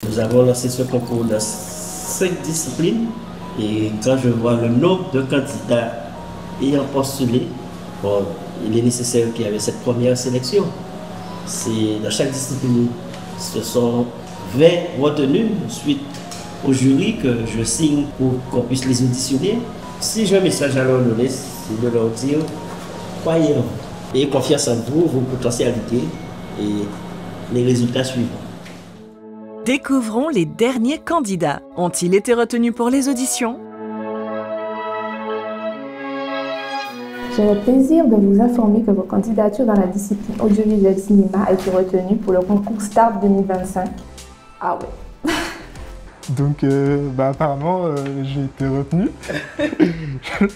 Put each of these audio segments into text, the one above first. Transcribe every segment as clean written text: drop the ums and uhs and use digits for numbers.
Nous avons lancé ce concours dans 5 disciplines et quand je vois le nombre de candidats ayant postulé, bon, il est nécessaire qu'il y ait cette première sélection. C'est dans chaque discipline, ce sont 20 retenus suite au jury que je signe pour qu'on puisse les auditionner. Si j'ai un message à leur donner, c'est de leur dire croyez en vous et confiance en vous, vos potentialités et les résultats suivants. Découvrons les derniers candidats. Ont-ils été retenus pour les auditions? J'ai le plaisir de vous informer que vos candidatures dans la discipline audiovisuel cinéma a été retenue pour le concours Start 2025. Ah ouais. Donc apparemment j'ai été retenu.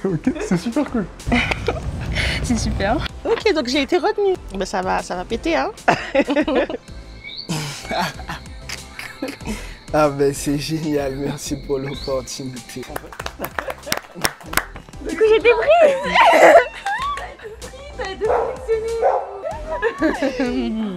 Ok, c'est super cool. C'est super. Ok, donc j'ai été retenue. Ben ça va péter, hein. Ah ben c'est génial, merci pour l'opportunité. Du coup j'étais prise. Ça a été sélectionné.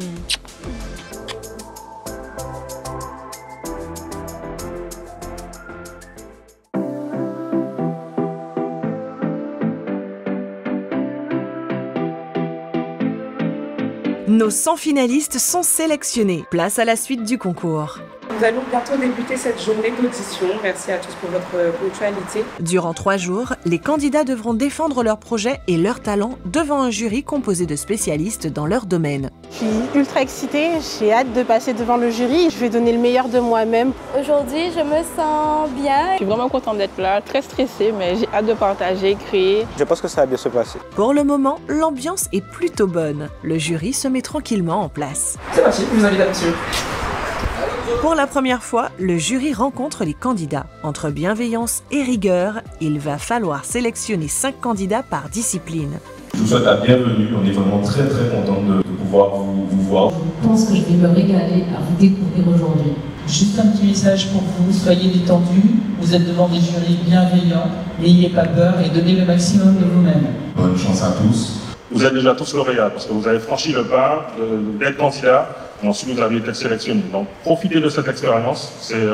Nos 100 finalistes sont sélectionnés. Place à la suite du concours. Nous allons bientôt débuter cette journée d'audition. Merci à tous pour votre ponctualité. Durant 3 jours, les candidats devront défendre leurs projets et leurs talents devant un jury composé de spécialistes dans leur domaine. Je suis ultra excitée, j'ai hâte de passer devant le jury. Je vais donner le meilleur de moi-même. Aujourd'hui, je me sens bien. Je suis vraiment contente d'être là, très stressée, mais j'ai hâte de partager, créer. Je pense que ça va bien se passer. Pour le moment, l'ambiance est plutôt bonne. Le jury se met tranquillement en place. C'est parti, je vous invite à poursuivre. Pour la première fois, le jury rencontre les candidats. Entre bienveillance et rigueur, il va falloir sélectionner 5 candidats par discipline. Je vous souhaite la bienvenue, on est vraiment très content de pouvoir vous voir. Je pense que je vais me régaler à vous découvrir aujourd'hui. Juste un petit message pour vous, soyez détendus, vous êtes devant des jurys bienveillants, n'ayez pas peur et donnez le maximum de vous-même. Bonne chance à tous. Vous êtes déjà tous lauréats parce que vous avez franchi le pas d'être candidat. Ensuite, vous avez été sélectionné. Donc, profitez de cette expérience. C'est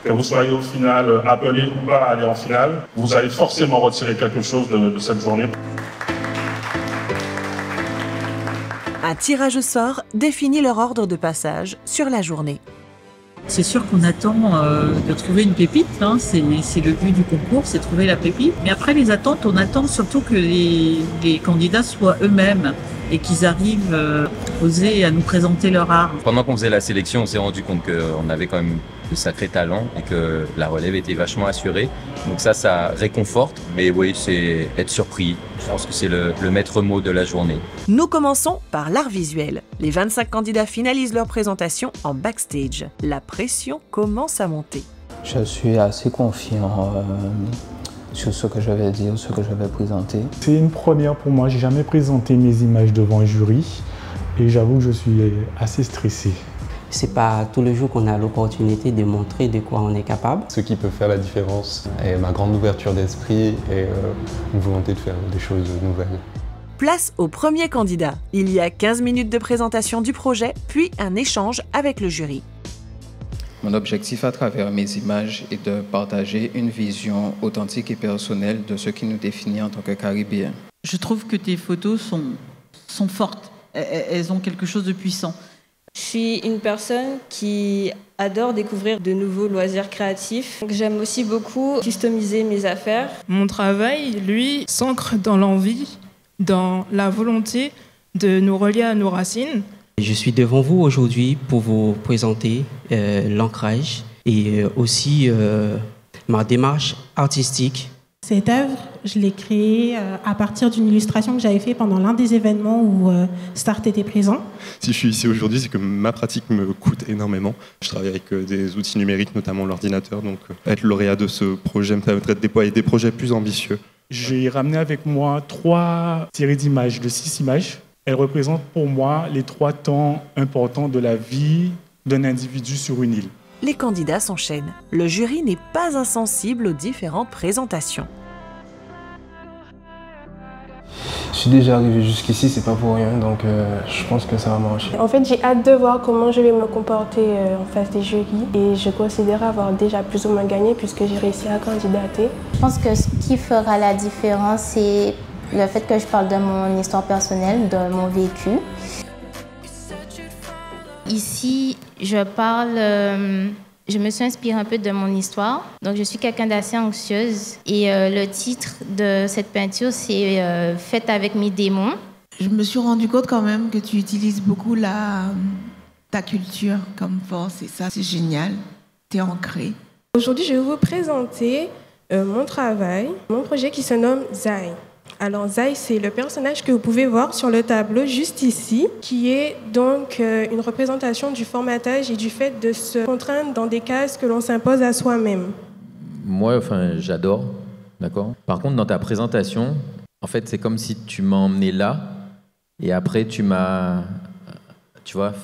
que vous soyez au final appelé ou pas à aller en finale. Vous allez forcément retirer quelque chose de cette journée. Un tirage au sort définit leur ordre de passage sur la journée. C'est sûr qu'on attend de trouver une pépite, hein. C'est le but du concours, c'est trouver la pépite. Mais après les attentes, on attend surtout que les candidats soient eux-mêmes et qu'ils arrivent oser à nous présenter leur art. Pendant qu'on faisait la sélection, on s'est rendu compte qu'on avait quand même de sacrés talents et que la relève était vachement assurée. Donc ça réconforte, mais oui, c'est être surpris. Je pense que c'est le maître mot de la journée. Nous commençons par l'art visuel. Les 25 candidats finalisent leur présentation en backstage. La pression commence à monter. Je suis assez confiant sur ce que je vais dire, ce que je vais présenter. C'est une première pour moi, j'ai jamais présenté mes images devant un jury et j'avoue que je suis assez stressé. C'est pas tous les jours qu'on a l'opportunité de montrer de quoi on est capable. Ce qui peut faire la différence est ma grande ouverture d'esprit et une volonté de faire des choses nouvelles. Place au premier candidat. Il y a 15 minutes de présentation du projet, puis un échange avec le jury. Mon objectif à travers mes images est de partager une vision authentique et personnelle de ce qui nous définit en tant que Caribéens. Je trouve que tes photos sont fortes, elles ont quelque chose de puissant. Je suis une personne qui adore découvrir de nouveaux loisirs créatifs. J'aime aussi beaucoup customiser mes affaires. Mon travail, lui, s'ancre dans l'envie, dans la volonté de nous relier à nos racines. Je suis devant vous aujourd'hui pour vous présenter l'ancrage et aussi ma démarche artistique. Cette œuvre, je l'ai créée à partir d'une illustration que j'avais faite pendant l'un des événements où Start était présent. Si je suis ici aujourd'hui, c'est que ma pratique me coûte énormément. Je travaille avec des outils numériques, notamment l'ordinateur, donc être lauréat de ce projet me permettrait de déployer des projets plus ambitieux. J'ai ramené avec moi 3 séries d'images, de 6 images. Elles représentent pour moi les 3 temps importants de la vie d'un individu sur une île. Les candidats s'enchaînent. Le jury n'est pas insensible aux différentes présentations. suis déjà arrivé jusqu'ici, c'est pas pour rien, donc je pense que ça va marcher. En fait, j'ai hâte de voir comment je vais me comporter en face des jurys et je considère avoir déjà plus ou moins gagné puisque j'ai réussi à candidater. Je pense que ce qui fera la différence, c'est le fait que je parle de mon histoire personnelle, de mon vécu. Ici, je me suis inspirée un peu de mon histoire. Donc, je suis quelqu'un d'assez anxieuse. Et le titre de cette peinture, c'est « Faite avec mes démons ». Je me suis rendu compte quand même que tu utilises beaucoup ta culture comme force. Et ça, c'est génial. Tu es ancrée. Aujourd'hui, je vais vous présenter mon travail, mon projet qui se nomme Zai. Alors Zai, c'est le personnage que vous pouvez voir sur le tableau juste ici, qui est donc une représentation du formatage et du fait de se contraindre dans des cases que l'on s'impose à soi-même. Moi, j'adore, d'accord. Par contre, dans ta présentation, en fait, c'est comme si tu m'as emmené là, et après tu m'as,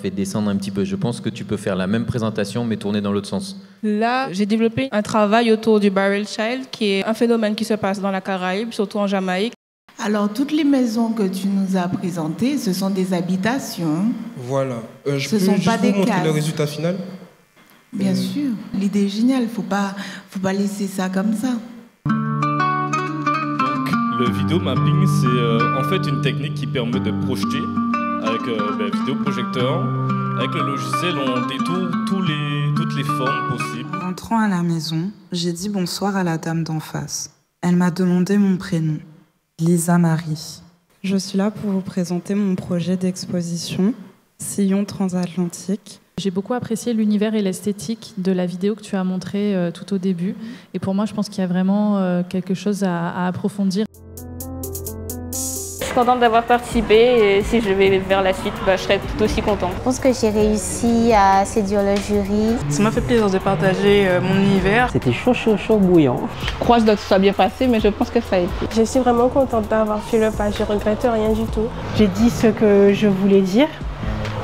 fait descendre un petit peu. Je pense que tu peux faire la même présentation, mais tourner dans l'autre sens. Là, j'ai développé un travail autour du Barrel Child, qui est un phénomène qui se passe dans la Caraïbe, surtout en Jamaïque. Alors, toutes les maisons que tu nous as présentées, ce sont des habitations. Voilà. Je ce peux sont juste pas des vous montrer cases. le résultat final? Bien sûr. L'idée est géniale. Faut pas laisser ça comme ça. Donc, le vidéo mapping, c'est en fait une technique qui permet de projeter avec vidéoprojecteur. Avec le logiciel, on détourne toutes les formes possibles. En rentrant à la maison, j'ai dit bonsoir à la dame d'en face. Elle m'a demandé mon prénom, Lisa Marie. Je suis là pour vous présenter mon projet d'exposition, Sillon transatlantique. J'ai beaucoup apprécié l'univers et l'esthétique de la vidéo que tu as montrée tout au début. Et pour moi, je pense qu'il y a vraiment quelque chose à approfondir. Je suis contente d'avoir participé et si je vais vers la suite, je serai tout aussi contente. Je pense que j'ai réussi à séduire le jury. Ça m'a fait plaisir de partager mon univers. C'était chaud bouillant. Je crois que ça soit bien passé, mais je pense que ça a été. Je suis vraiment contente d'avoir fait le pas, je regrette rien du tout. J'ai dit ce que je voulais dire,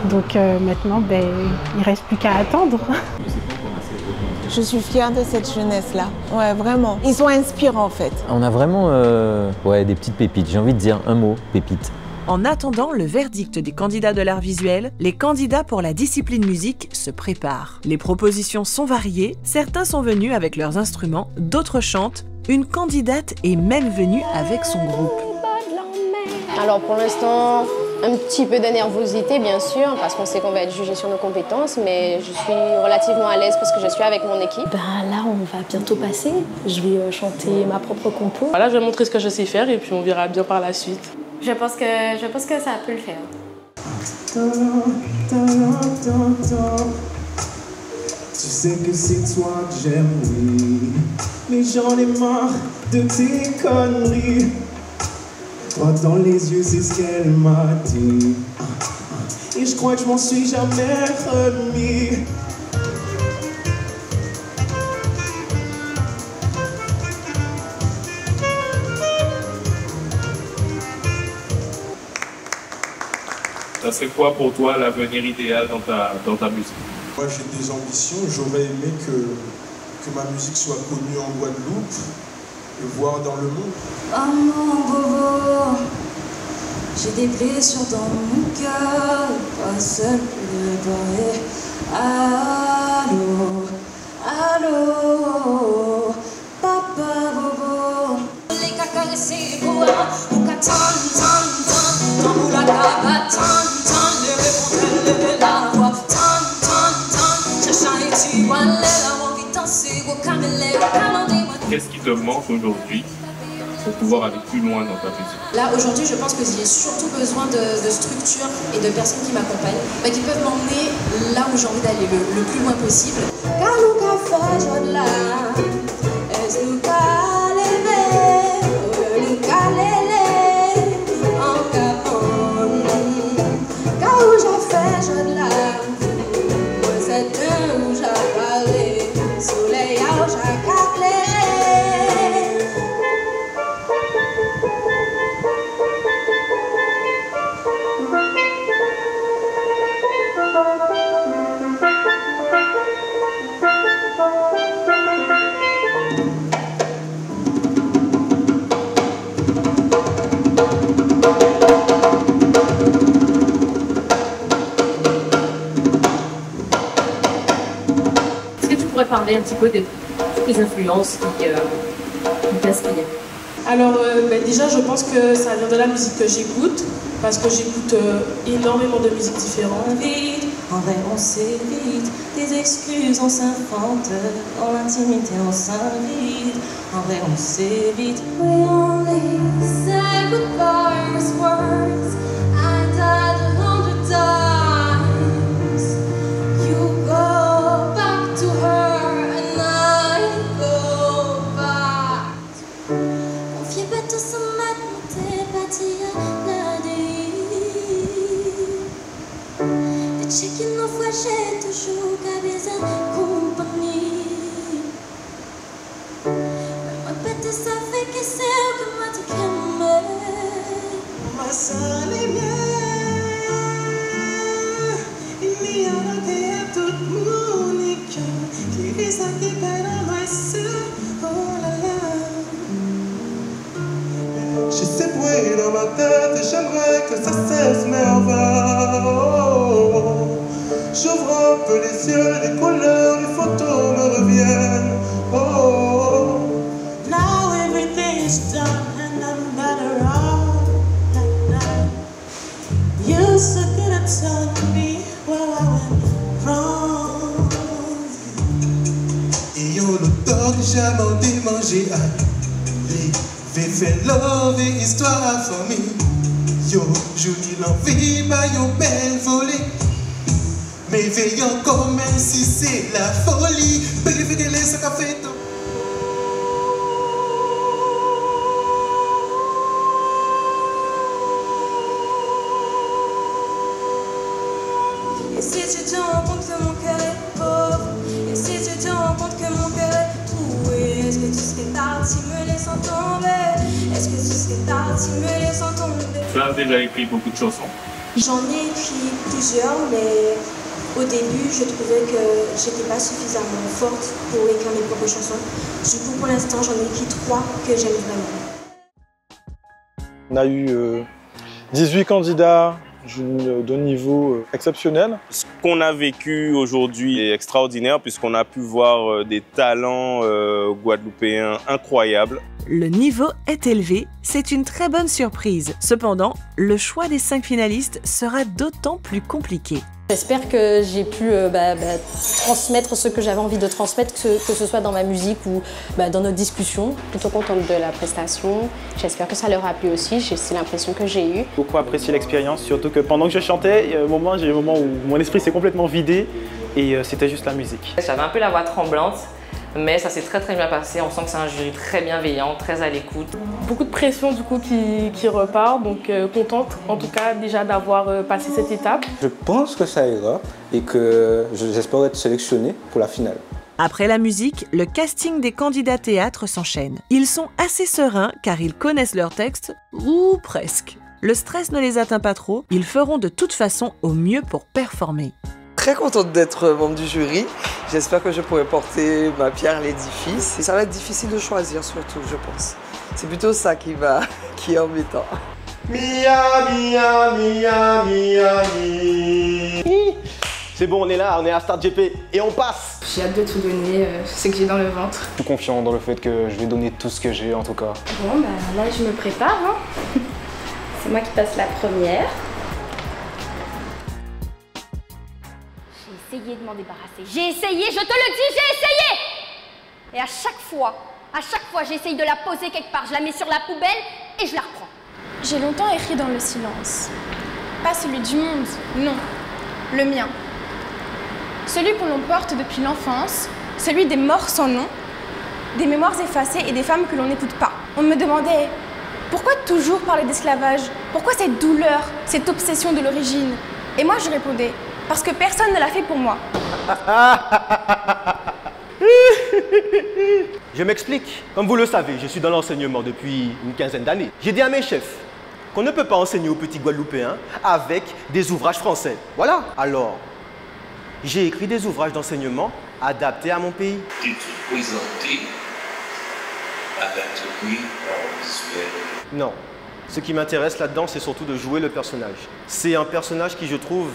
donc maintenant il ne reste plus qu'à attendre. Je suis fière de cette jeunesse-là. Ouais, vraiment. Ils sont inspirants, en fait. On a vraiment des petites pépites. J'ai envie de dire un mot, pépite. En attendant le verdict des candidats de l'art visuel, les candidats pour la discipline musique se préparent. Les propositions sont variées, certains sont venus avec leurs instruments, d'autres chantent. Une candidate est même venue avec son groupe. Alors pour l'instant, un petit peu de nervosité bien sûr, parce qu'on sait qu'on va être jugé sur nos compétences, mais je suis relativement à l'aise parce que je suis avec mon équipe. Là, on va bientôt passer. Je vais chanter ma propre compo. Là, je vais montrer ce que je sais faire et puis on verra bien par la suite. Je pense que ça peut le faire. Tu sais que c'est toi que j'aime, oui, mais j'en ai marre de tes conneries. Toi dans les yeux, c'est ce qu'elle m'a dit. Et je crois que je m'en suis jamais remis. Ça serait quoi pour toi l'avenir idéal dans ta musique? Moi j'ai des ambitions, j'aurais aimé que ma musique soit connue en Guadeloupe et voire dans le monde. Oh mon bobo, j'ai des blessures dans mon cœur, pas seul pour les réparer. Allô, papa bobo. Les caca c'est beau, ou qu'à tant, ou la caba tant, le répondre la voix, tant, cherchant et tu vois la envie danser, au camélé, Qu'est-ce qui te manque aujourd'hui pour pouvoir aller plus loin dans ta musique? Là, aujourd'hui, je pense que j'ai surtout besoin de structures et de personnes qui m'accompagnent, qui peuvent m'emmener là où j'ai envie d'aller, le plus loin possible. pourrais parler un petit peu des influences qui t'inspirent? Alors déjà je pense que ça vient de la musique que j'écoute, parce que j'écoute énormément de musiques différentes. Vite, en vrai on s'évite, des excuses on s'invente, dans l'intimité on s'invite, en vrai on s'évite. We only say goodbye with words, I died 100 times. You go back to her and I go back. Confiez pas tout ce matin, t'es pas dit à la check-in nos fois, j'ai toujours gardé sa compagnie. Mais peut-être ça fait que c'est que moi tu aimes. Ma salle est bien, il y a la terre toute monique, qui est ça qui perd dans ma soeur. Oh là là. J'ai ces bruits dans ma tête et j'aimerais que ça cesse, mais on va. J'ouvre un peu les yeux, les couleurs, les photos me reviennent. Oh, now everything is done and I'm better off like that. You're so good at telling me where I went wrong. et yo l'auteur que jamais démangé à les fait love et histoire à famille. Yo, jolie l'envie, bah yo belle volée. Mais veillant comme si c'est la folie. Belle fidèle, ça qu'a fait tant. Et si tu te rends compte que mon cœur est pauvre, et si tu te rends compte que mon cœur est troué, est-ce que tu serais parti me laissant tomber? Est-ce que tu serais parti me laissant tomber? Tu as déjà écrit beaucoup de chansons? J'en ai écrit plusieurs, mais au début, je trouvais que j'étais pas suffisamment forte pour écrire mes propres chansons. Du coup, pour l'instant, j'en ai écrit 3 que j'aime vraiment. On a eu 18 candidats de niveau exceptionnel. Ce qu'on a vécu aujourd'hui est extraordinaire puisqu'on a pu voir des talents guadeloupéens incroyables. Le niveau est élevé, c'est une très bonne surprise. Cependant, le choix des 5 finalistes sera d'autant plus compliqué. J'espère que j'ai pu transmettre ce que j'avais envie de transmettre, que ce soit dans ma musique ou dans nos discussions. Plutôt contente de la prestation. J'espère que ça leur a plu aussi. C'est l'impression que j'ai eue. Beaucoup apprécié l'expérience, surtout que pendant que je chantais, j'ai un moment où mon esprit s'est complètement vidé et c'était juste la musique. J'avais un peu la voix tremblante, mais ça s'est très bien passé. On sent que c'est un jury très bienveillant, très à l'écoute. Beaucoup de pression du coup qui repart, donc contente en tout cas déjà d'avoir passé cette étape. Je pense que ça ira et que j'espère être sélectionnée pour la finale. Après la musique, le casting des candidats théâtre s'enchaîne. Ils sont assez sereins car ils connaissent leur texte, ou presque. Le stress ne les atteint pas trop, ils feront de toute façon au mieux pour performer. Très contente d'être membre du jury. J'espère que je pourrai porter ma pierre à l'édifice. Et ça va être difficile de choisir surtout, je pense. C'est plutôt ça qui est embêtant. Mia, mia, mia, mia, mia. C'est bon, on est là, on est à Start GP et on passe. J'ai hâte de tout donner, ce que j'ai dans le ventre. Je suis confiant dans le fait que je vais donner tout ce que j'ai en tout cas. Bon, là je me prépare. Hein. C'est moi qui passe la première. J'ai essayé de m'en débarrasser. J'ai essayé, je te le dis, j'ai essayé! Et à chaque fois, j'essaye de la poser quelque part. Je la mets sur la poubelle et je la reprends. J'ai longtemps écrit dans le silence. Pas celui du monde, non. Le mien. Celui qu'on l'on porte depuis l'enfance, celui des morts sans nom, des mémoires effacées et des femmes que l'on n'écoute pas. On me demandait, pourquoi toujours parler d'esclavage? Pourquoi cette douleur, cette obsession de l'origine? Et moi je répondais, parce que personne ne l'a fait pour moi. Je m'explique. Comme vous le savez, je suis dans l'enseignement depuis une quinzaine d'années. J'ai dit à mes chefs qu'on ne peut pas enseigner aux petits Guadeloupéens avec des ouvrages français. Voilà. Alors, j'ai écrit des ouvrages d'enseignement adaptés à mon pays. Et te présenter avec le prix visuel. Non. Ce qui m'intéresse là-dedans, c'est surtout de jouer le personnage. C'est un personnage qui, je trouve,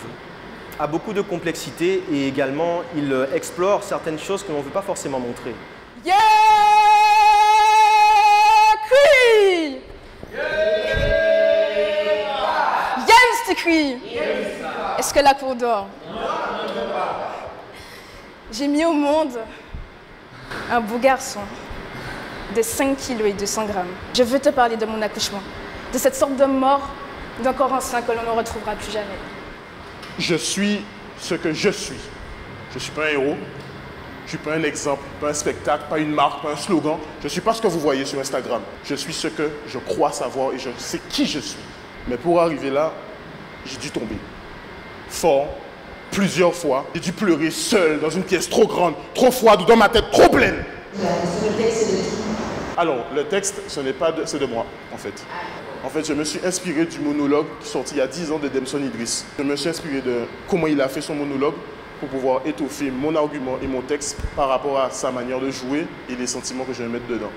a beaucoup de complexité et également il explore certaines choses que l'on ne veut pas forcément montrer. Yeah! Cri! Yes, cri! Est-ce que la cour dort? J'ai mis au monde un beau garçon de 5 kg et 200 grammes. Je veux te parler de mon accouchement, de cette sorte de mort d'un corps ancien que l'on ne retrouvera plus jamais. Je suis ce que je suis. Je ne suis pas un héros, je ne suis pas un exemple, pas un spectacle, pas une marque, pas un slogan. Je ne suis pas ce que vous voyez sur Instagram. Je suis ce que je crois savoir et je sais qui je suis. Mais pour arriver là, j'ai dû tomber. Fort, plusieurs fois. J'ai dû pleurer seul dans une pièce trop grande, trop froide ou dans ma tête trop pleine. Le texte, c'est de qui? Alors, le texte, c'est de moi, en fait. En fait, je me suis inspiré du monologue qui est sorti il y a 10 ans de Demson Idriss. Je me suis inspiré de comment il a fait son monologue pour pouvoir étoffer mon argument et mon texte par rapport à sa manière de jouer et les sentiments que je vais mettre dedans.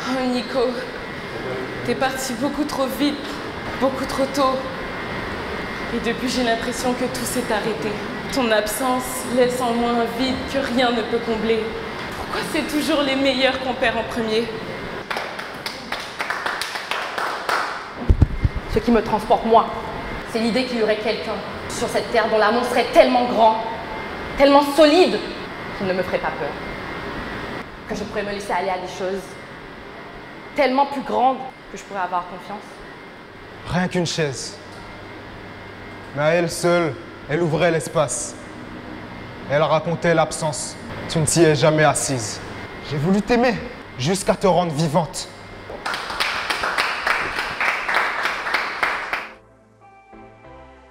Oh Nico, t'es parti beaucoup trop vite, beaucoup trop tôt. Et depuis, j'ai l'impression que tout s'est arrêté. Ton absence laisse en moi un vide que rien ne peut combler. Pourquoi c'est toujours les meilleurs qu'on perd en premier? Ce qui me transporte, moi, c'est l'idée qu'il y aurait quelqu'un sur cette terre dont l'amour serait tellement grand, tellement solide, qu'il ne me ferait pas peur. Que je pourrais me laisser aller à des choses tellement plus grandes que je pourrais avoir confiance. Rien qu'une chaise. Mais à elle seule, elle ouvrait l'espace. Elle racontait l'absence. Tu ne t'y es jamais assise. J'ai voulu t'aimer jusqu'à te rendre vivante.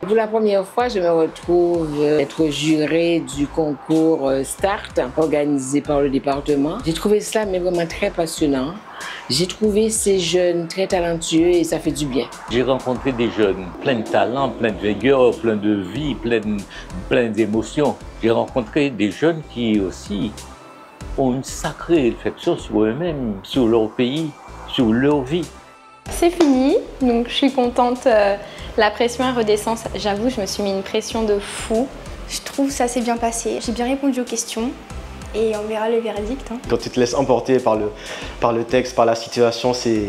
Pour la première fois, je me retrouve être jurée du concours START organisé par le département. J'ai trouvé cela mais vraiment très passionnant. J'ai trouvé ces jeunes très talentueux et ça fait du bien. J'ai rencontré des jeunes pleins de talent, pleins de vigueur, pleins de vie, pleins d'émotions. J'ai rencontré des jeunes qui aussi ont une sacrée réflexion sur eux-mêmes, sur leur pays, sur leur vie. C'est fini, donc je suis contente. La pression est redescend. J'avoue, je me suis mis une pression de fou. Je trouve que ça s'est bien passé. J'ai bien répondu aux questions et on verra le verdict. Hein. Quand tu te laisses emporter par le texte, par la situation, c'est...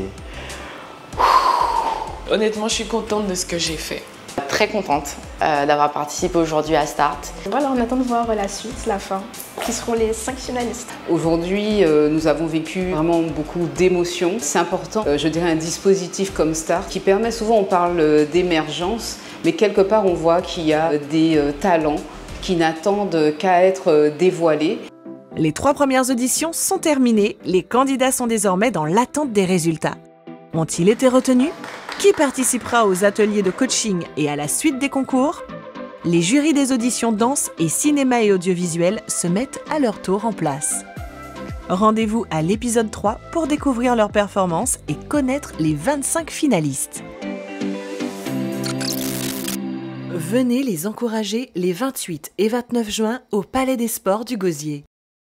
Honnêtement, je suis contente de ce que j'ai fait. Très contente d'avoir participé aujourd'hui à Start. Voilà, on attend de voir la suite, la fin, qui seront les 5 finalistes. Aujourd'hui, nous avons vécu vraiment beaucoup d'émotions. C'est important, je dirais, un dispositif comme Start qui permet, souvent on parle d'émergence, mais quelque part on voit qu'il y a des talents qui n'attendent qu'à être dévoilés. Les 3 premières auditions sont terminées, les candidats sont désormais dans l'attente des résultats. Ont-ils été retenus? Qui participera aux ateliers de coaching et à la suite des concours? Les jurys des auditions danse et cinéma et audiovisuel se mettent à leur tour en place. Rendez-vous à l'épisode 3 pour découvrir leurs performances et connaître les 25 finalistes. Venez les encourager les 28 et 29 juin au Palais des Sports du Gosier.